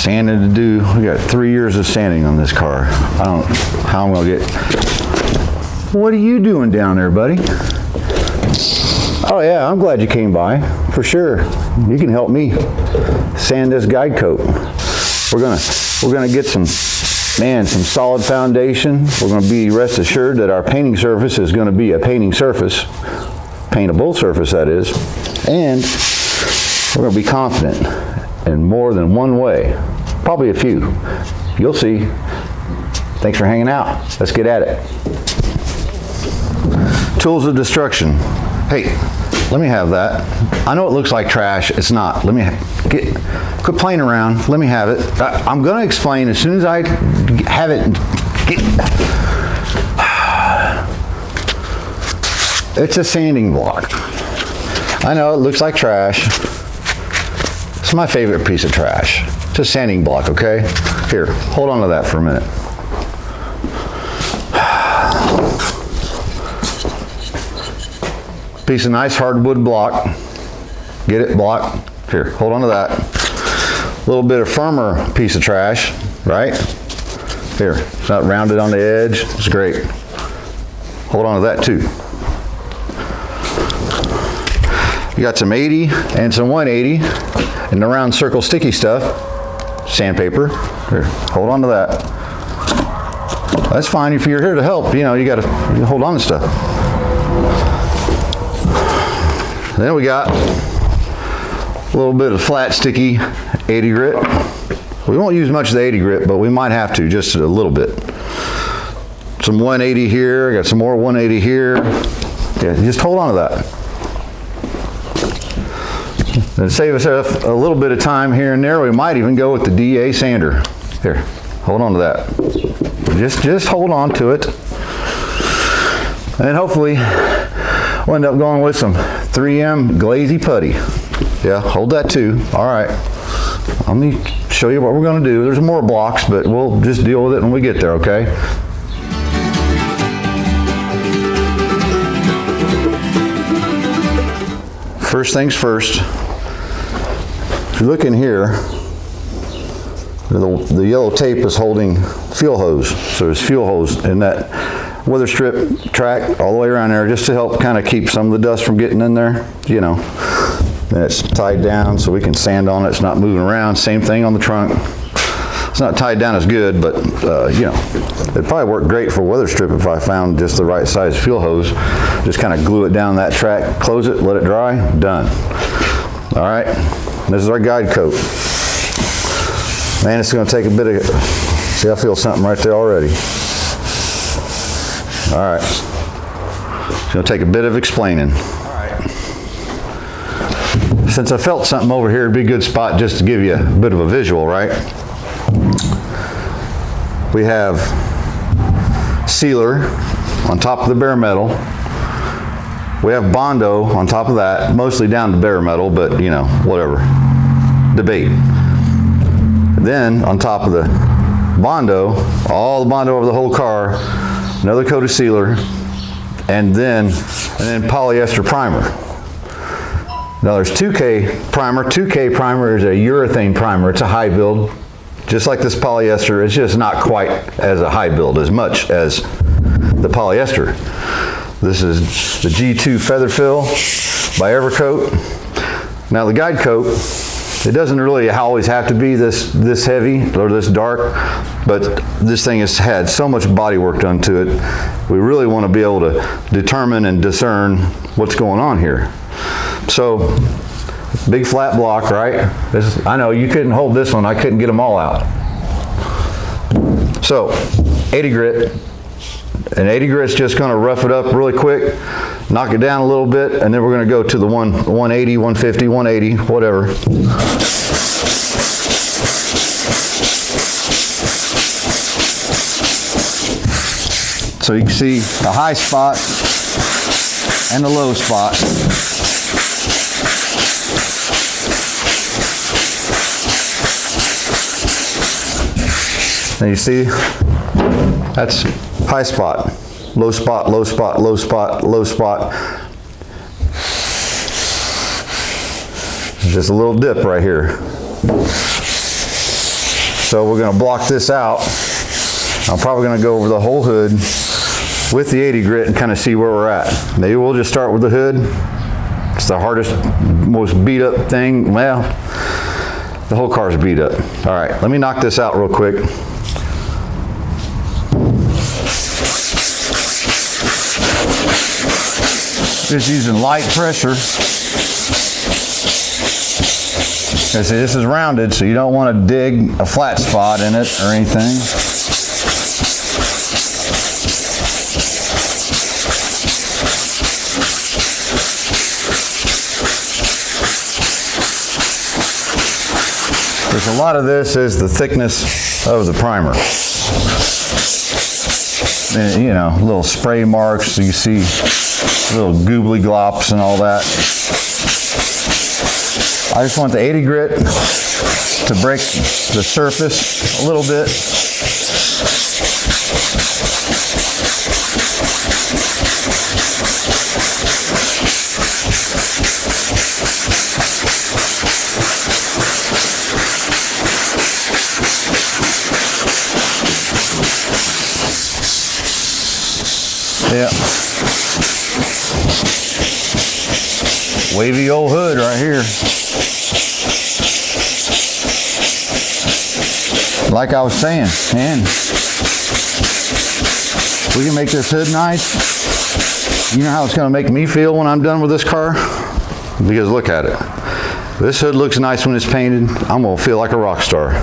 sanding to do. We got 3 years of sanding on this car. I don't know how I'm gonna get. What are you doing down there, buddy? Oh yeah, I'm glad you came by, for sure. You can help me sand this guide coat. We're gonna get some solid foundation. We're gonna be rest assured that our painting surface is gonna be a painting surface, paintable surface that is, and we're gonna be confident in more than one way, probably a few. You'll see. Thanks for hanging out. Let's get at it. Tools of destruction. Hey, let me have that. I know it looks like trash. It's not. Let me quit playing around. Let me have it. I'm going to explain as soon as I have it. It's a sanding block. I know it looks like trash. It's my favorite piece of trash. It's a sanding block, okay? Here, hold on to that for a minute. Piece of nice hardwood block. Get it? Block. Here, hold on to that. A little bit of firmer piece of trash, right? Here, it's not rounded on the edge. It's great. Hold on to that too. You got some 80 and some 180 and the round circle sticky stuff. Sandpaper. Here, hold on to that. That's fine if you're here to help. You know, you gotta hold on to stuff. Then we got a little bit of flat, sticky 80 grit. We won't use much of the 80 grit, but we might have to, just a little bit. Some 180 here, got some more 180 here. Yeah, just hold on to that. And save us a little bit of time here and there. We might even go with the DA sander. Here, hold on to that. Just hold on to it. And hopefully we'll end up going with some 3M glazy putty. Yeah, hold that too. All right. Let me show you what we're going to do. There's more blocks, but we'll just deal with it when we get there, okay? First things first. If you look in here, the yellow tape is holding fuel hose. So there's fuel hose in that weather strip track all the way around there, just to help kind of keep some of the dust from getting in there, you know. And it's tied down so we can sand on it. It's not moving around. Same thing on the trunk. It's not tied down as good, but you know, it'd probably work great for weather strip if I found just the right size fuel hose. Just kind of glue it down that track, close it, let it dry, done. All right, this is our guide coat. Man, it's going to take a bit of, see, I feel something right there already. All right, it's going to take a bit of explaining. All right. Since I felt something over here, it'd be a good spot just to give you a bit of a visual, right? We have sealer on top of the bare metal. We have Bondo on top of that, mostly down to bare metal, but you know, whatever. Debate. Then on top of the Bondo, all the Bondo over the whole car, another coat of sealer, and then polyester primer. Now there's 2K primer. 2K primer is a urethane primer. It's a high build. Just like this polyester, it's just not quite as a high build as much as the polyester. This is the G2 Feather Fill by Evercoat. Now the guide coat, it doesn't really always have to be this heavy or this dark, but this thing has had so much body work done to it. We really want to be able to determine and discern what's going on here. So, big flat block, right? I know you couldn't hold this one. I couldn't get them all out. So, 80 grit. And 80 grit's just going to rough it up really quick, knock it down a little bit, and then we're going to go to the 180, 150, 180, whatever. So you can see the high spot and the low spot. And you see, that's high spot, low spot, low spot, low spot, low spot. Just a little dip right here. So we're gonna block this out. I'm probably gonna go over the whole hood with the 80 grit and kind of see where we're at. Maybe we'll just start with the hood. It's the hardest, most beat up thing. Well, the whole car's beat up. All right, let me knock this out real quick. Just using light pressure. This is rounded, so you don't want to dig a flat spot in it or anything. There's a lot of this is the thickness of the primer. And, you know, little spray marks, so you see little goobly glops and all that. I just want the 80 grit to break the surface a little bit. Yeah. Wavy old hood right here. Like I was saying, man, we can make this hood nice. You know how it's going to make me feel when I'm done with this car? Because look at it. This hood looks nice when it's painted. I'm going to feel like a rock star.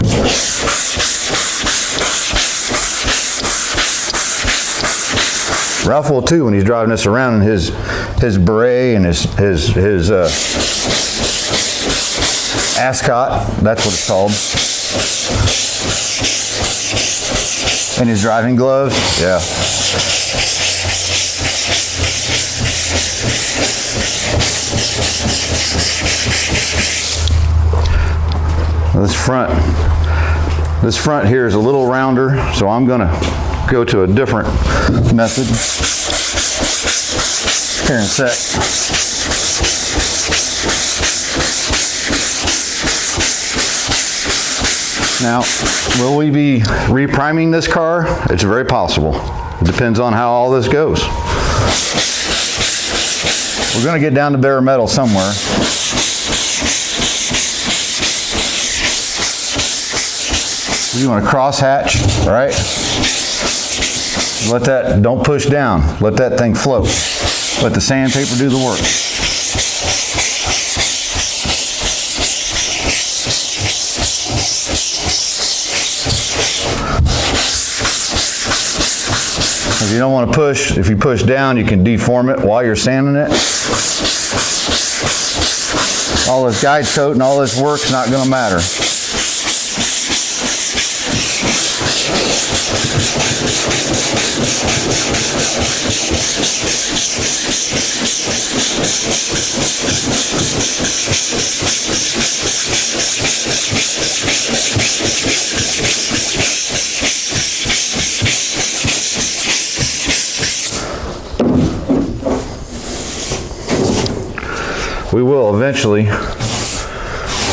Ralph will too when he's driving this around in his beret and his ascot. That's what it's called. And his driving gloves. Yeah. This front here is a little rounder, so I'm gonna go to a different method here in a sec. Now, will we be repriming this car? It's very possible. It depends on how all this goes. We're going to get down to bare metal somewhere. You want to cross hatch, right? Let that, don't push down. Let that thing float. Let the sandpaper do the work. If you don't want to push, if you push down, you can deform it while you're sanding it. All this guide coat and all this work's not going to matter. We will eventually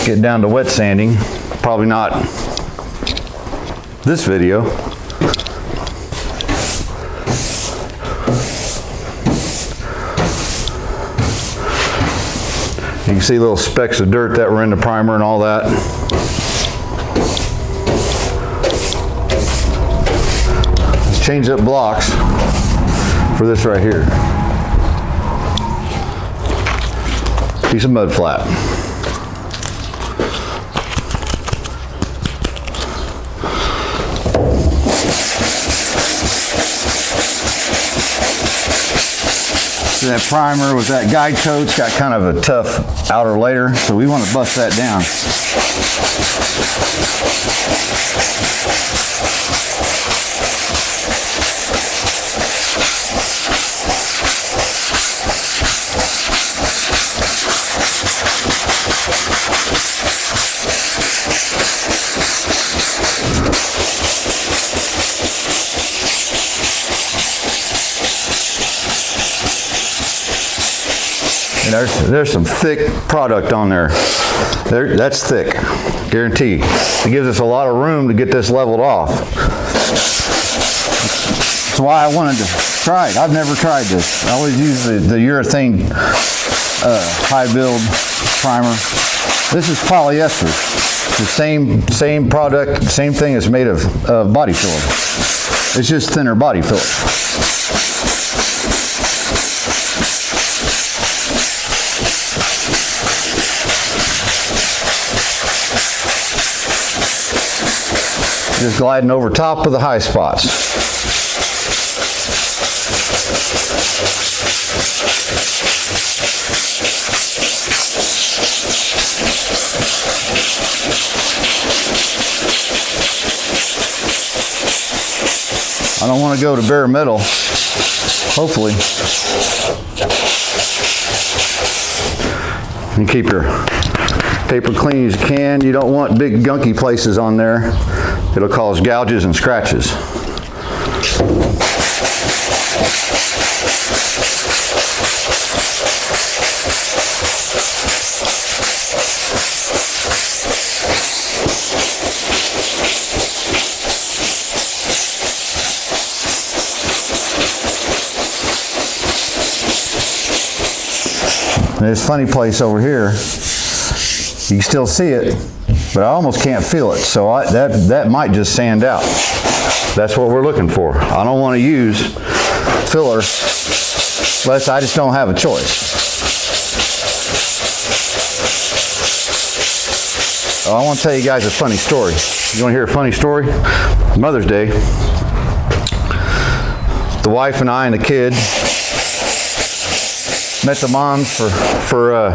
get down to wet sanding. Probably not this video. You can see little specks of dirt that were in the primer and all that. Let's change up blocks for this right here. Piece of mud flap. So that primer with that guide coat's got kind of a tough outer layer, so we want to bust that down. And there's some thick product on there. That's thick, guaranteed. It gives us a lot of room to get this leveled off. That's why I wanted to try it. I've never tried this. I always use the urethane high build primer. This is polyester. The same product, same thing is made of body filler. It's just thinner body filler. Just gliding over top of the high spots. I don't want to go to bare metal, hopefully. You keep your paper clean as you can. You don't want big gunky places on there. It'll cause gouges and scratches. There's a funny place over here. You can still see it, but I almost can't feel it. So that might just sand out. That's what we're looking for. I don't want to use filler unless I just don't have a choice. Oh, I want to tell you guys a funny story. You want to hear a funny story? Mother's Day. The wife and I and the kid met the moms for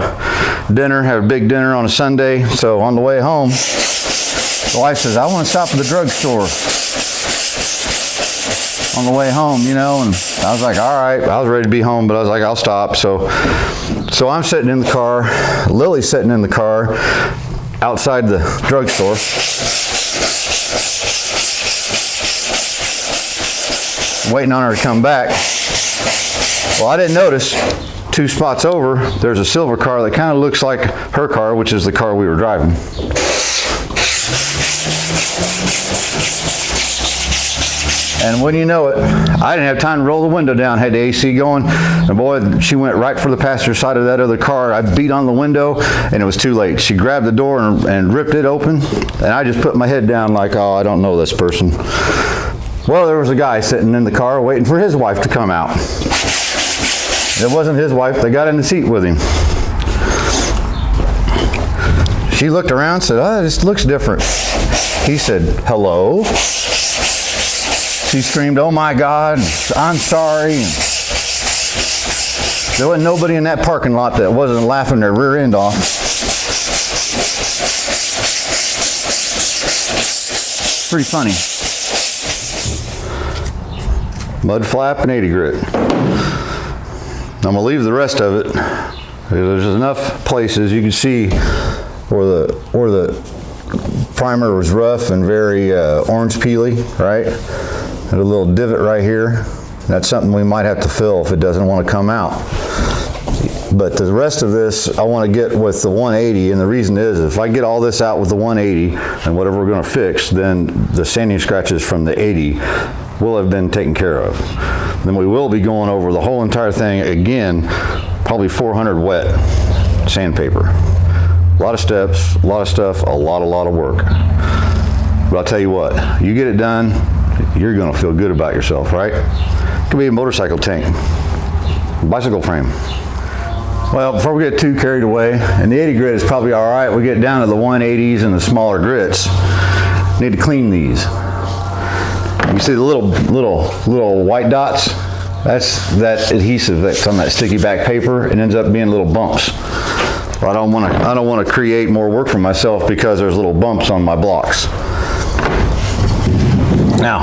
dinner, had a big dinner on a Sunday. So on the way home, the wife says, I want to stop at the drugstore on the way home, you know, and I was like, all right. I was ready to be home, but I was like, I'll stop. So I'm sitting in the car, Lily's sitting in the car outside the drugstore. Waiting on her to come back. Well, I didn't notice 2 spots over, there's a silver car that kind of looks like her car, which is the car we were driving. And when you know it, I didn't have time to roll the window down, had the AC going, and boy, she went right for the passenger side of that other car. I beat on the window, and it was too late. She grabbed the door and ripped it open, and I just put my head down like, oh, I don't know this person. Well, there was a guy sitting in the car waiting for his wife to come out. It wasn't his wife. They got in the seat with him. She looked around and said, oh, this looks different. He said, hello? She screamed, oh my God, I'm sorry. There wasn't nobody in that parking lot that wasn't laughing their rear end off. Pretty funny. Mud flap and 80 grit. I'm going to leave the rest of it. There's enough places you can see where the primer was rough and very orange peely, right? And a little divot right here. That's something we might have to fill if it doesn't want to come out. But the rest of this I want to get with the 180, and the reason is if I get all this out with the 180 and whatever we're going to fix, then the sanding scratches from the 80 will have been taken care of. Then we will be going over the whole entire thing again, probably 400 wet sandpaper. A lot of steps, a lot of stuff, a lot of work. But I'll tell you what, you get it done, you're gonna feel good about yourself, right? It could be a motorcycle tank, bicycle frame. Well, before we get too carried away, and the 80 grit is probably all right, we get down to the 180s and the smaller grits, need to clean these. You see the little white dots? That's that adhesive that's on that sticky back paper. It ends up being little bumps. I don't want to create more work for myself because there's little bumps on my blocks. Now,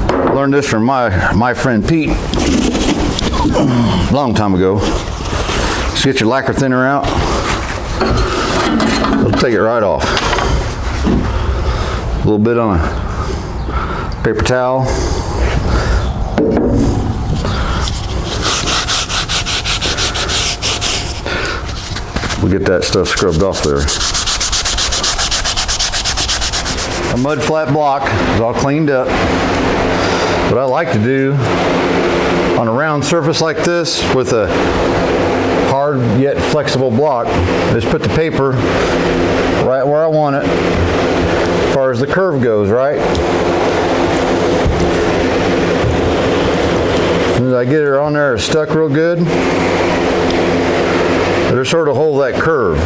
I learned this from my friend Pete a long time ago. Just get your lacquer thinner out. It'll take it right off. A little bit on a paper towel. we'll get that stuff scrubbed off there. A mud flat block is all cleaned up. What I like to do on a round surface like this with a hard yet flexible block is put the paper right where I want it as far as the curve goes, right? As soon as I get it on there, it's stuck real good. It'll sort of hold that curve.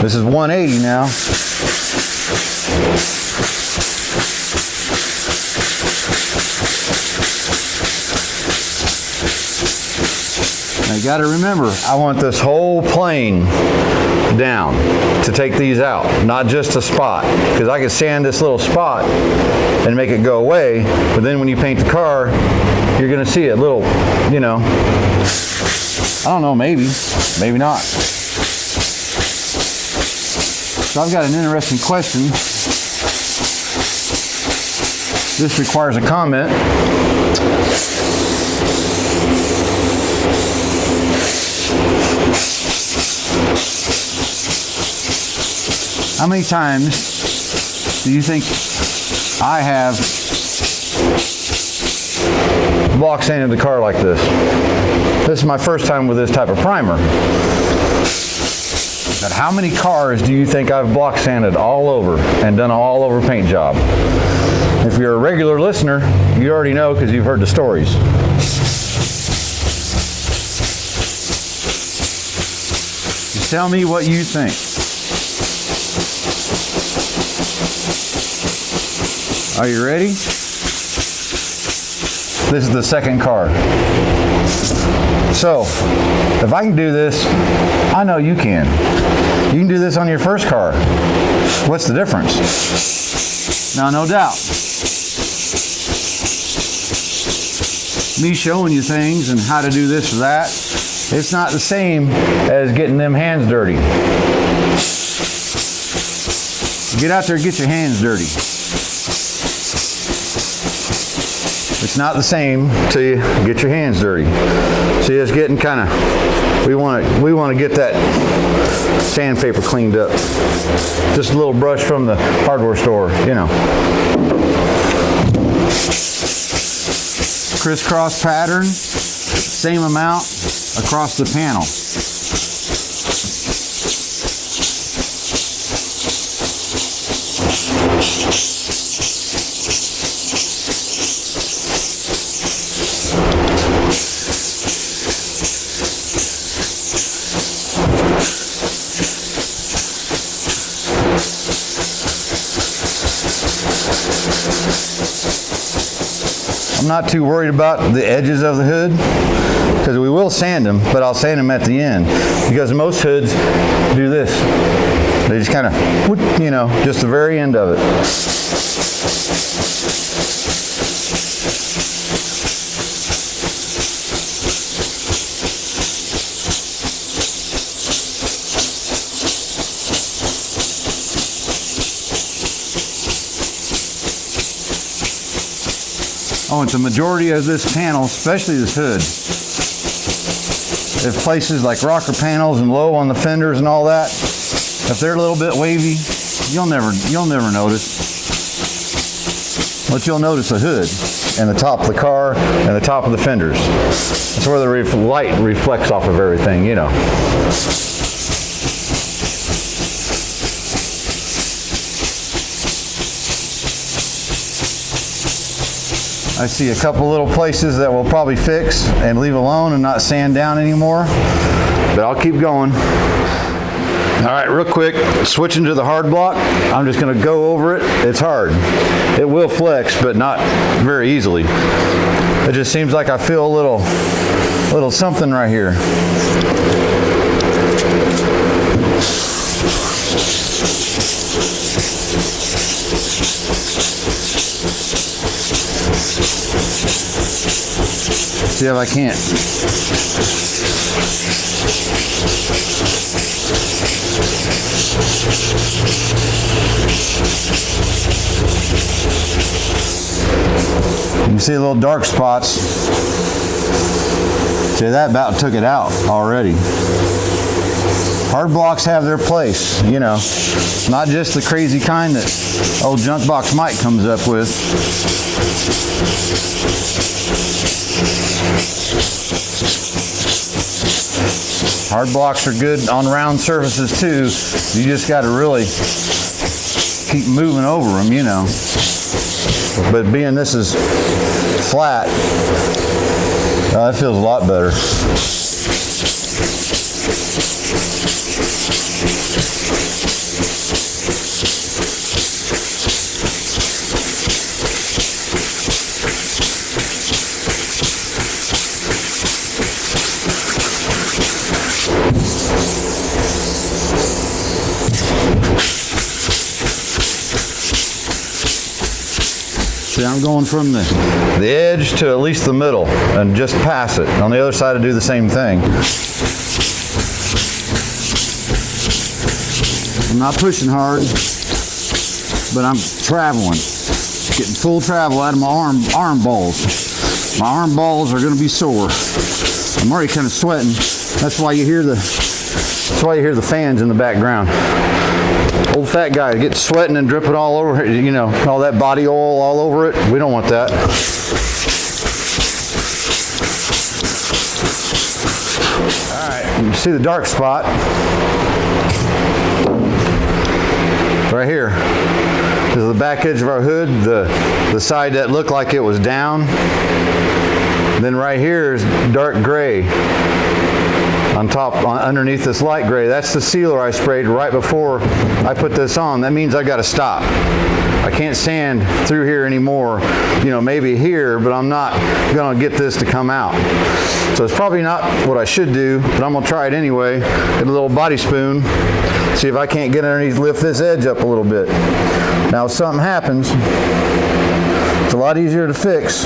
This is 180 now. Now you got to remember, I want this whole plane down to take these out, not just a spot, because I can sand this little spot and make it go away, but then when you paint the car, you're going to see it little, you know, I don't know, maybe not. So I've got an interesting question. This requires a comment. How many times do you think I have block sanded the car like this? This is my first time with this type of primer. But how many cars do you think I've block sanded all over and done an all over paint job? If you're a regular listener, you already know because you've heard the stories. Just tell me what you think. Are you ready? This is the second car. So, if I can do this, I know you can. You can do this on your first car. What's the difference? Now, no doubt, me showing you things and how to do this or that, it's not the same as getting them hands dirty. Get out there and get your hands dirty. It's not the same till you get your hands dirty. See, it's getting kind of, we want to get that sandpaper cleaned up. Just a little brush from the hardware store, you know. Crisscross pattern, same amount across the panel. I'm not too worried about the edges of the hood because we will sand them, but I'll sand them at the end because most hoods do this. They just kind of, you know, just the very end of it. Oh, and the majority of this panel, especially this hood, if places like rocker panels and low on the fenders and all that, if they're a little bit wavy, you'll never notice. But you'll notice the hood and the top of the car and the top of the fenders. That's where the light reflects off of everything, you know. I see a couple little places that we'll probably fix and leave alone and not sand down anymore, but I'll keep going. All right, real quick, switching to the hard block, I'm just gonna go over it. It's hard. It will flex, but not very easily. It just seems like I feel a little something right here. See if I can't. You can see little dark spots. See, that about took it out already. Hard blocks have their place, you know. Not just the crazy kind that old Junk Box Mike comes up with. Hard blocks are good on round surfaces too. You just got to really keep moving over them, you know. But being this is flat, that feels a lot better. See, I'm going from the edge to at least the middle and just pass it. On the other side, I do the same thing. I'm not pushing hard, but I'm traveling, getting full travel out of my arm balls. My arm balls are going to be sore. I'm already kind of sweating. That's why you hear the fans in the background. Old fat guy gets sweating and dripping all over, you know, all that body oil all over it. We don't want that. All right, you see the dark spot right here. This is the back edge of our hood, the side that looked like it was down. Then right here is dark gray. On top, underneath this light gray, that's the sealer I sprayed right before I put this on. That means I got to stop. I can't sand through here anymore, you know, maybe here, but I'm not going to get this to come out. So it's probably not what I should do, but I'm going to try it anyway. Get a little body spoon, see if I can't get underneath, lift this edge up a little bit. Now if something happens, it's a lot easier to fix.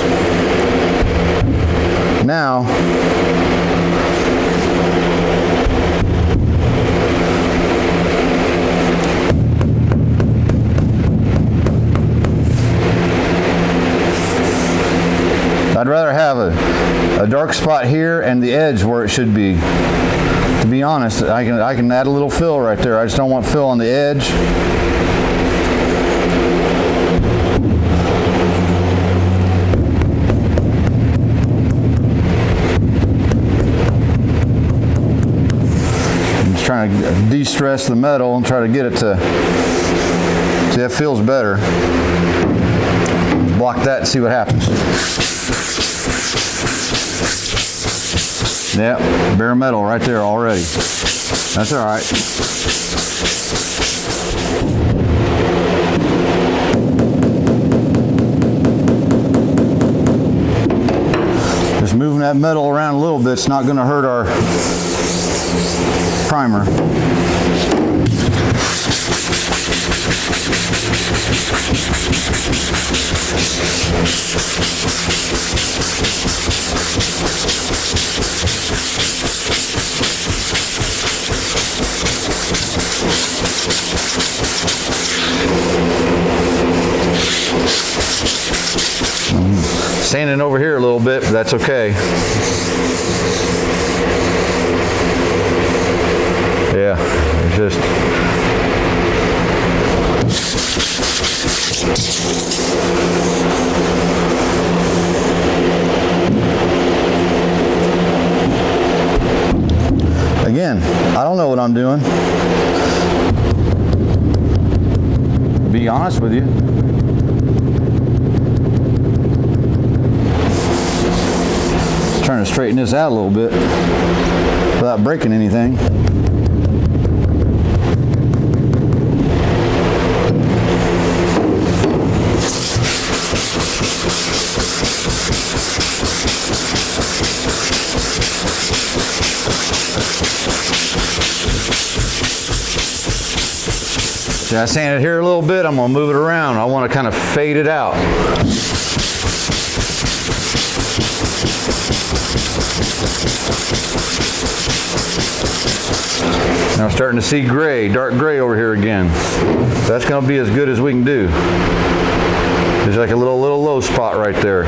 Now, I'd rather have a dark spot here and the edge where it should be. To be honest, I can add a little fill right there. I just don't want fill on the edge. I'm just trying to de-stress the metal and try to get it to, see, that feels better. Block that and see what happens. Yep, bare metal right there already. That's all right. Just moving that metal around a little bit, it's not going to hurt our primer. Sanding over here a little bit, but that's okay. Yeah, it's just again, I don't know what I'm doing. Be honest with you. Trying to straighten this out a little bit without breaking anything. See, I sanded here a little bit. I'm going to move it around. I want to kind of fade it out. Now I'm starting to see gray, dark gray over here again. That's going to be as good as we can do. There's like a little low spot right there.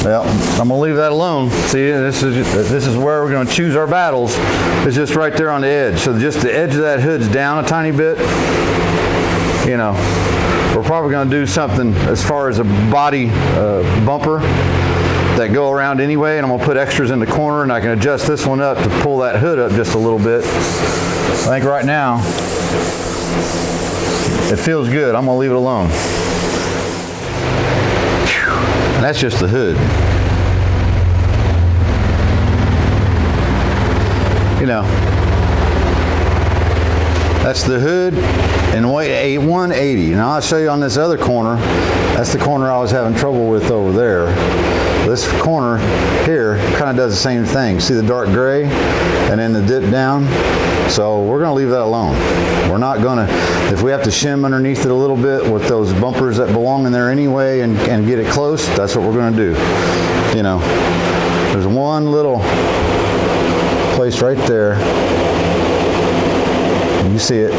Well, I'm gonna leave that alone. See, this is where we're gonna choose our battles. It's just right there on the edge. So just the edge of that hood's down a tiny bit. You know, we're probably gonna do something as far as a body bumper that go around anyway, and I'm gonna put extras in the corner, and I can adjust this one up to pull that hood up just a little bit. I think right now it feels good. I'm gonna leave it alone. And that's just the hood. You know, that's the hood and weight a 180. Now I'll show you on this other corner. That's the corner I was having trouble with over there. This corner here kind of does the same thing. See the dark gray and then the dip down? So we're gonna leave that alone. We're not gonna, if we have to shim underneath it a little bit with those bumpers that belong in there anyway and get it close, that's what we're gonna do. You know, there's one little place right there. You see it.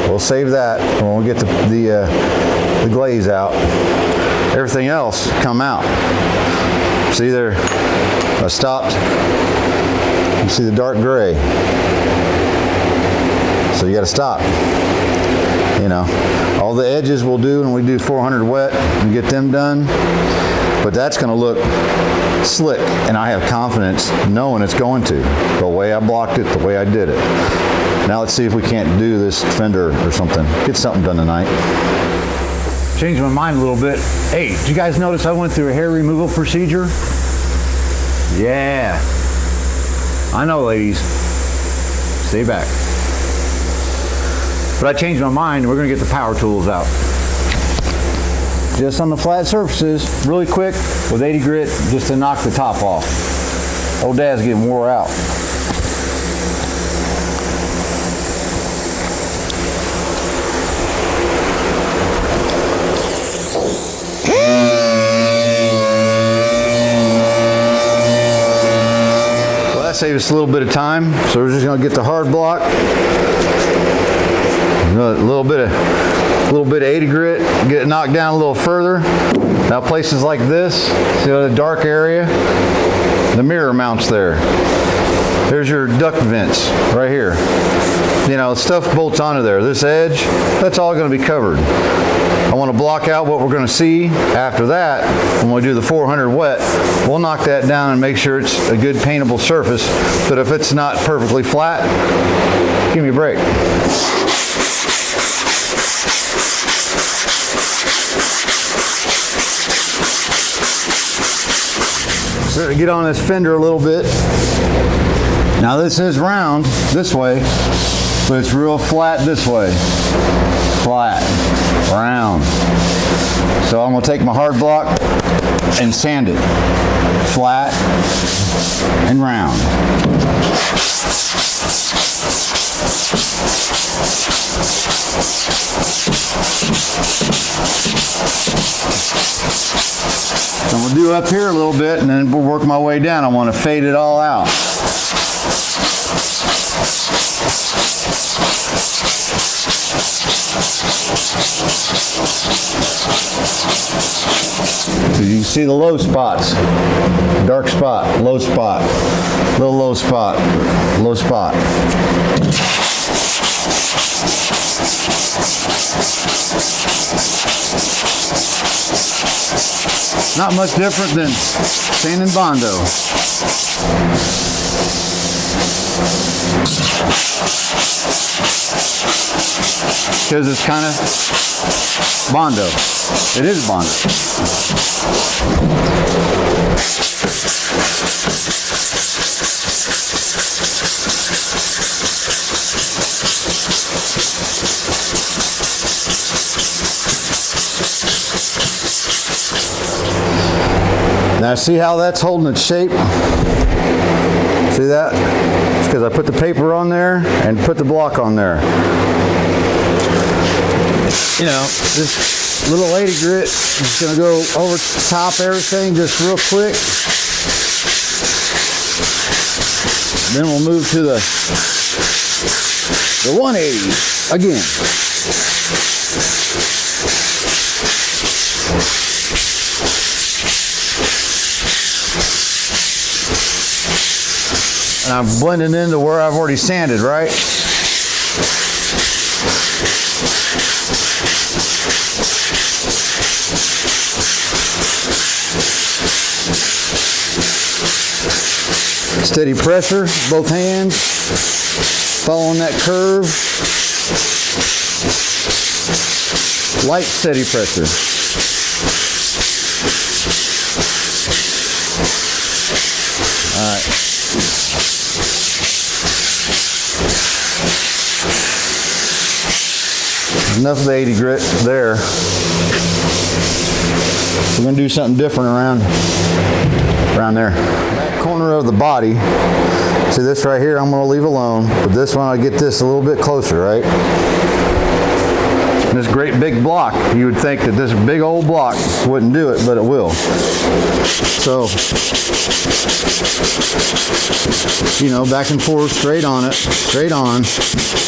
We'll save that when we get the glaze out. Everything else come out. See there, I stopped. You see the dark gray. So you got to stop. You know, all the edges we'll do when we do 400 wet and get them done. But that's going to look slick, and I have confidence knowing it's going to. The way I blocked it, the way I did it. Now let's see if we can't do this fender or something. Get something done tonight. Changed my mind a little bit. Hey, did you guys notice I went through a hair removal procedure? Yeah. I know, ladies. Stay back. But I changed my mind. We're going to get the power tools out. Just on the flat surfaces, really quick, with 80 grit, just to knock the top off. Old Dad's getting wore out. Save us a little bit of time, so we're just going to get the hard block, a little bit of 80 grit, get it knocked down a little further. Now places like this, see the dark area, the mirror mounts there. There's your duct vents right here. You know, stuff bolts onto there. This edge, that's all going to be covered. I want to block out what we're going to see. After that, when we do the 400 wet, we'll knock that down and make sure it's a good paintable surface. But if it's not perfectly flat, give me a break. So to get on this fender a little bit. Now this is round this way, but it's real flat this way. Flat, round. So I'm going to take my hard block and sand it. Flat and round. So I'm going to do up here a little bit and then we'll work my way down. I want to fade it all out. So you can see the low spots. Dark spot, low spot, little low spot, low spot. Not much different than sanding Bondo. Because it's kind of Bondo. It is Bondo. Now see how that's holding its shape? See that? It's because I put the paper on there and put the block on there. You know, this little 80 grit is going to go over top everything just real quick. Then we'll move to the The 180 again. And I'm blending into where I've already sanded, right? Steady pressure, both hands, following that curve. Light, steady pressure. All right. Enough of the 80 grit there. We're going to do something different around there. That corner of the body, see this right here, I'm going to leave alone, but this one I'll get this a little bit closer, right? And this great big block, you would think that this big old block wouldn't do it, but it will. So, you know, back and forth, straight on it, straight on.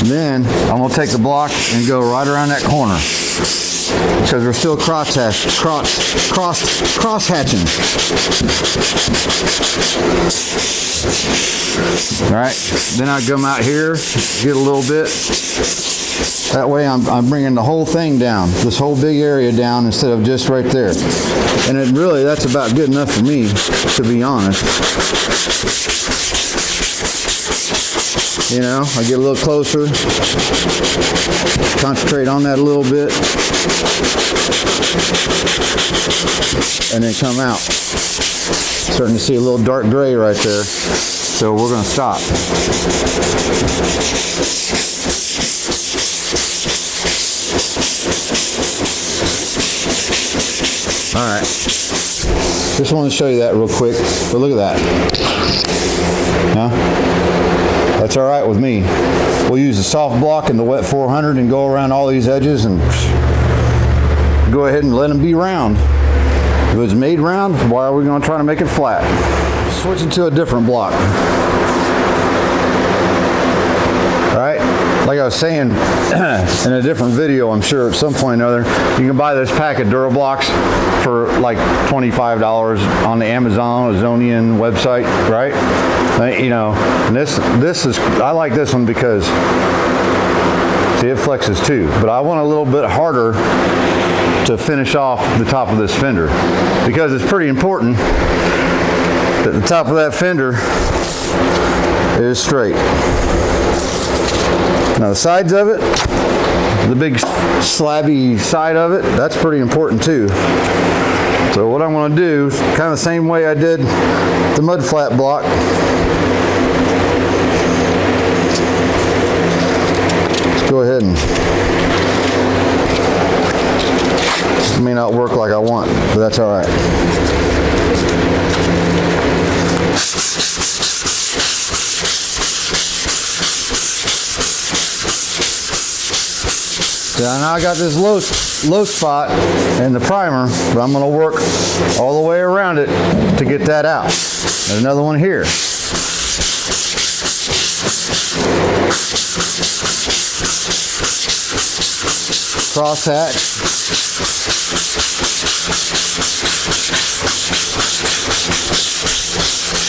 And then I'm going to take the block and go right around that corner, because we're still cross hatching. All right, then I come out here, get a little bit. That way I'm bringing the whole thing down, this whole big area down instead of just right there. And it really, that's about good enough for me, to be honest. You know, I get a little closer, concentrate on that a little bit, and then come out. Starting to see a little dark gray right there, so we're going to stop. All right, just want to show you that real quick, but look at that. Huh? That's all right with me. We'll use the soft block and the wet 400 and go around all these edges and go ahead and let them be round. If it was made round, why are we going to try to make it flat? Switching to a different block. All right, like I was saying in a different video, I'm sure at some point or other, you can buy this pack of Durablocks for like $25 on the Amazon or Zonian website, right? You know, and this is, I like this one because, see, it flexes too, but I want a little bit harder to finish off the top of this fender, because it's pretty important that the top of that fender is straight. Now the sides of it, the big slabby side of it, that's pretty important too. So what I'm going to do is kind of the same way I did the mud flat block. Let's go ahead and, it may not work like I want, but that's all right. Now I got this low spot in the primer, but I'm going to work all the way around it to get that out. There's another one here. Cross hatch.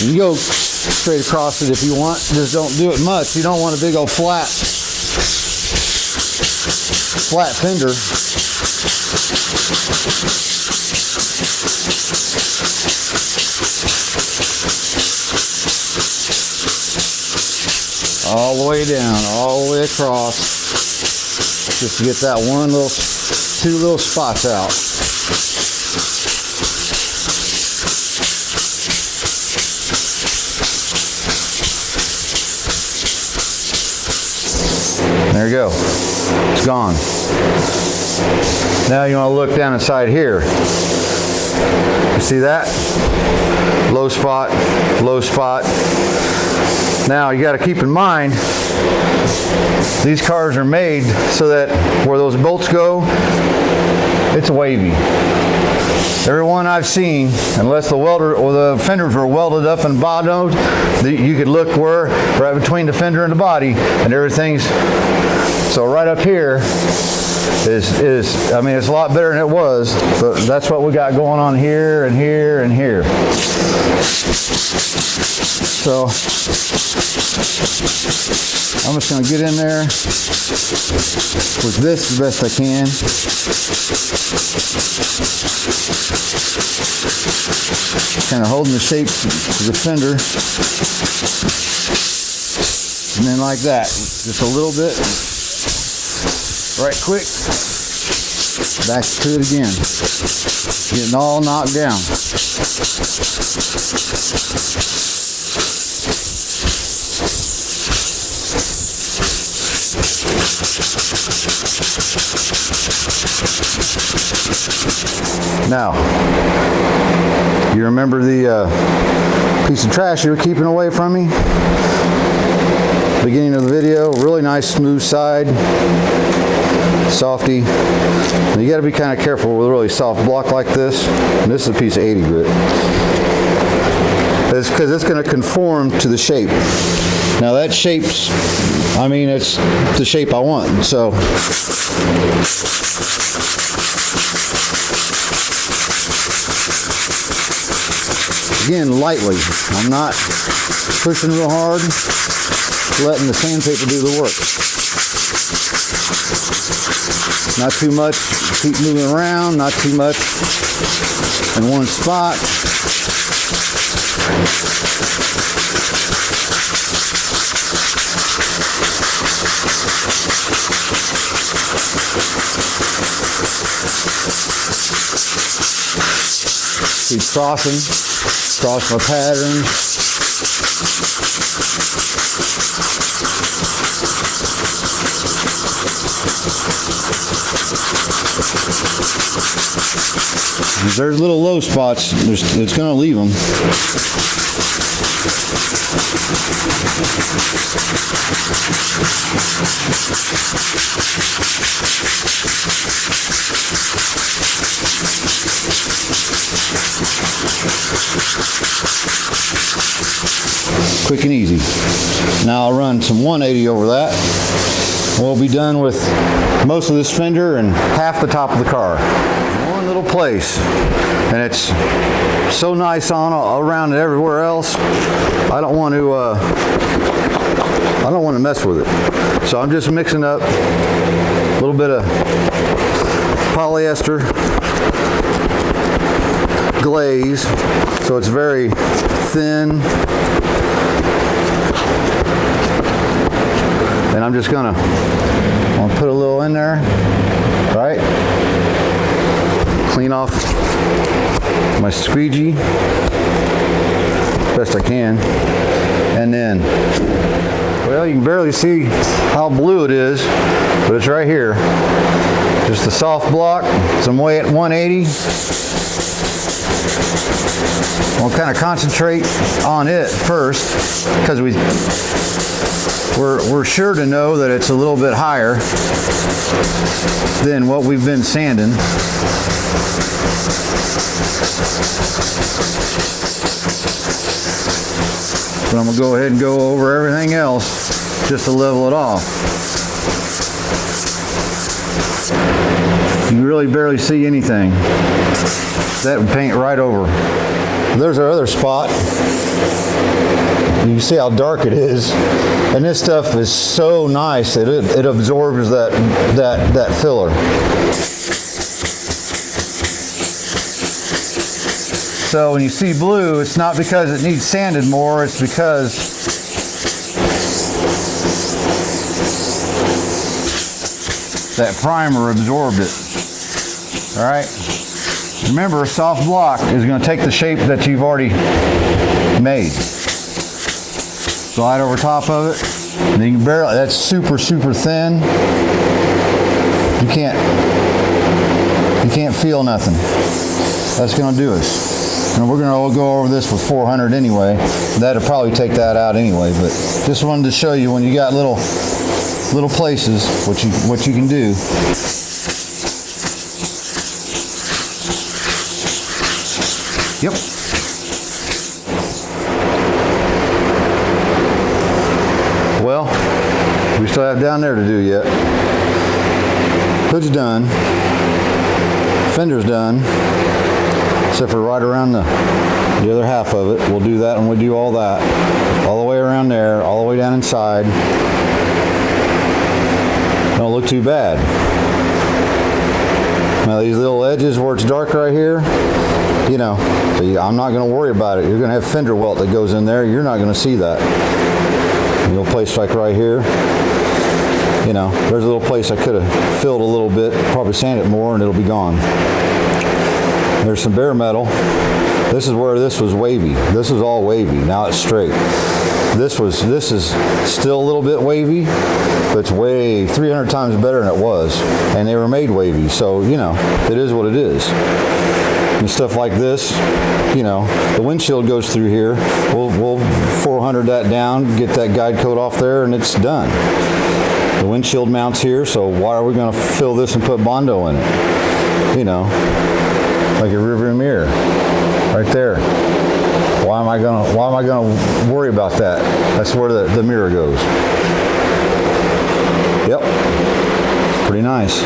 You can go straight across it if you want, just don't do it much. You don't want a big old flat fender. All the way down, all the way across, just to get that two little spots out. There you go. It's gone. Now you want to look down inside here. You see that? Low spot, low spot. Now you got to keep in mind, these cars are made so that where those bolts go, it's wavy. Every one I've seen, unless the welder or the fenders were welded up and bondoed, you could look where right between the fender and the body, and everything's so right up here is I mean, it's a lot better than it was, but that's what we got going on here and here and here. So I'm just going to get in there with this the best I can. Kind of holding the shape of the fender. And then like that, just a little bit. Right quick. Back to it again. Getting all knocked down. Now, you remember the piece of trash you were keeping away from me? Beginning of the video, really nice smooth side, softy. And you got to be kind of careful with a really soft block like this. And this is a piece of 80 grit. It's because it's going to conform to the shape. Now that shape's, I mean, it's the shape I want. So again, lightly. I'm not pushing real hard, letting the sandpaper do the work. Not too much, keep moving around, not too much in one spot. Keep crossing my pattern. There's little low spots, it's going to leave them. Quick and easy. Now I'll run some 180 over that. We'll be done with most of this fender and half the top of the car. One little place, and it's so nice on around it everywhere else. I don't want to mess with it. So I'm just mixing up a little bit of polyester glaze, so it's very thin. And I'm just gonna put a little in there, right? Clean off my squeegee best I can, and then, well, you can barely see how blue it is, but it's right here. Just a soft block, some weight at 180. We'll kind of concentrate on it first, because we're sure to know that it's a little bit higher than what we've been sanding. But I'm going to go ahead and go over everything else just to level it off. You really barely see anything. That would paint right over. There's our other spot. You can see how dark it is, and this stuff is so nice that it absorbs that filler. So when you see blue, it's not because it needs sanded more, it's because that primer absorbed it. All right. Remember, a soft block is going to take the shape that you've already made. Slide over top of it, and you can barely, that's super thin. You can't feel nothing. That's going to do it. And we're going to go over this with 400 anyway. That'll probably take that out anyway, but just wanted to show you when you got little places what you can do. Yep. Well, we still have down there to do yet. Hood's done. Fender's done. Except for right around the other half of it. We'll do that when we do all that. All the way around there, all the way down inside. Don't look too bad. Now these little edges where it's dark right here, you know, so I'm not going to worry about it. You're going to have fender welt that goes in there. You're not going to see that. A little place like right here, you know, there's a little place I could have filled a little bit, probably sand it more and it'll be gone. There's some bare metal. This is where this was wavy. This was all wavy. Now it's straight. This is still a little bit wavy, but it's way 300 times better than it was. And they were made wavy, so you know, it is what it is. And stuff like this, you know, the windshield goes through here. We'll 400 that down, get that guide coat off there, and it's done. The windshield mounts here, so why are we going to fill this and put Bondo in it? You know, like a rearview mirror, right there. Why am I gonna worry about that? That's where the mirror goes. Yep, pretty nice.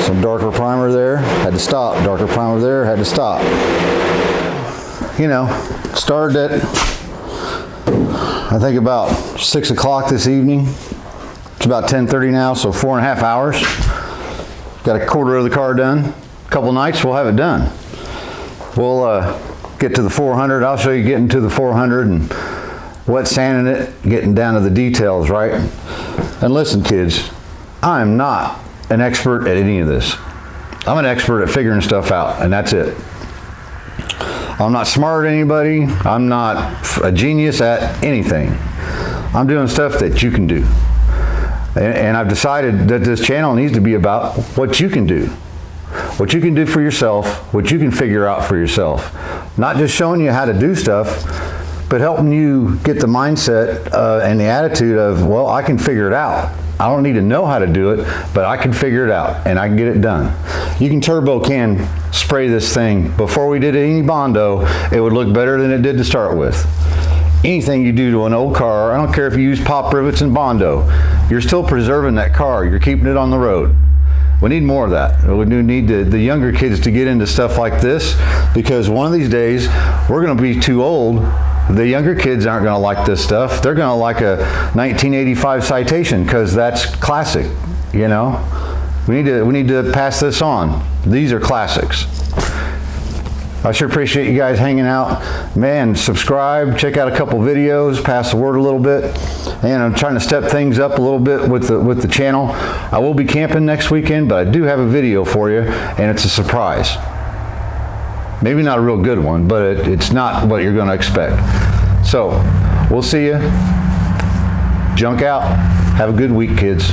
Some darker primer there, had to stop. Darker primer there, had to stop. You know, started at, I think about 6 o'clock this evening. It's about 10:30 now, so 4.5 hours. Got a quarter of the car done. A couple nights, we'll have it done. We'll get to the 400. I'll show you getting to the 400 and wet sanding it, getting down to the details, right? And listen, kids, I'm not an expert at any of this. I'm an expert at figuring stuff out, and that's it. I'm not smart at anybody. I'm not a genius at anything. I'm doing stuff that you can do. And I've decided that this channel needs to be about what you can do. What you can do for yourself, what you can figure out for yourself. Not just showing you how to do stuff, but helping you get the mindset and the attitude of, well, I can figure it out. I don't need to know how to do it, but I can figure it out and I can get it done. You can turbo can spray this thing. Before we did any Bondo, it would look better than it did to start with. Anything you do to an old car, I don't care if you use pop rivets and Bondo, you're still preserving that car. You're keeping it on the road. We need more of that. We do need the younger kids to get into stuff like this, because one of these days we're going to be too old. The younger kids aren't going to like this stuff. They're going to like a 1985 Citation because that's classic. You know, we need to pass this on. These are classics. I sure appreciate you guys hanging out. Man, subscribe, check out a couple videos, pass the word a little bit. And I'm trying to step things up a little bit with the channel. I will be camping next weekend, but I do have a video for you, and it's a surprise. Maybe not a real good one, but it's not what you're going to expect. So, we'll see you. Junk out. Have a good week, kids.